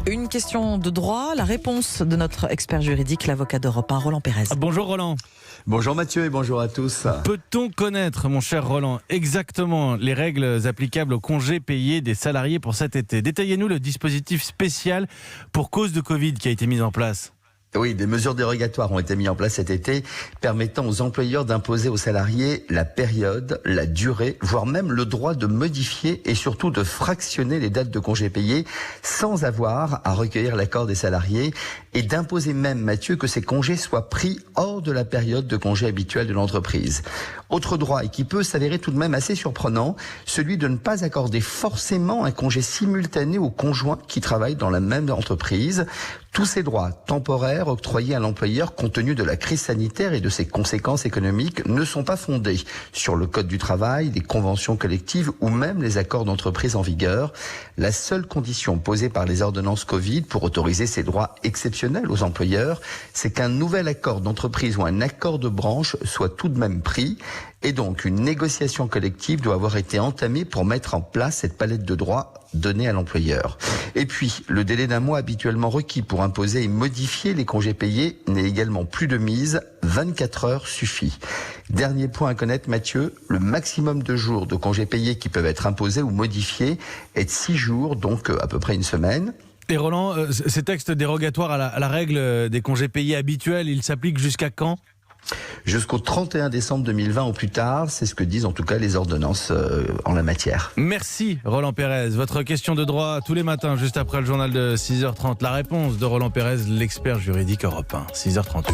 Une question de droit, la réponse de notre expert juridique, l'avocat d'Europe 1, Roland Pérez. Bonjour Roland. Bonjour Mathieu et bonjour à tous. Peut-on connaître, mon cher Roland, exactement les règles applicables aux congés payés des salariés pour cet été? Détaillez-nous le dispositif spécial pour cause de Covid qui a été mis en place. Oui, des mesures dérogatoires ont été mises en place cet été, permettant aux employeurs d'imposer aux salariés la période, la durée, voire même le droit de modifier et surtout de fractionner les dates de congés payés sans avoir à recueillir l'accord des salariés et d'imposer même, Mathieu, que ces congés soient pris hors de la période de congé habituelle de l'entreprise. Autre droit, et qui peut s'avérer tout de même assez surprenant, celui de ne pas accorder forcément un congé simultané aux conjoints qui travaillent dans la même entreprise. Tous ces droits temporaires octroyés à l'employeur compte tenu de la crise sanitaire et de ses conséquences économiques ne sont pas fondés sur le code du travail, les conventions collectives ou même les accords d'entreprise en vigueur. La seule condition posée par les ordonnances Covid pour autoriser ces droits exceptionnels aux employeurs, c'est qu'un nouvel accord d'entreprise ou un accord de branche soit tout de même pris. Et donc, une négociation collective doit avoir été entamée pour mettre en place cette palette de droits donnés à l'employeur. Et puis, le délai d'un mois habituellement requis pour imposer et modifier les congés payés n'est également plus de mise, 24 heures suffit. Dernier point à connaître, Mathieu, le maximum de jours de congés payés qui peuvent être imposés ou modifiés est de 6 jours, donc à peu près une semaine. Et Roland, ces textes dérogatoires à la règle des congés payés habituels, ils s'appliquent jusqu'à quand ? Jusqu'au 31 décembre 2020 au plus tard, c'est ce que disent en tout cas les ordonnances en la matière. Merci Roland Pérez. Votre question de droit tous les matins, juste après le journal de 6h30. La réponse de Roland Pérez, l'expert juridique Europe 1, 6h38.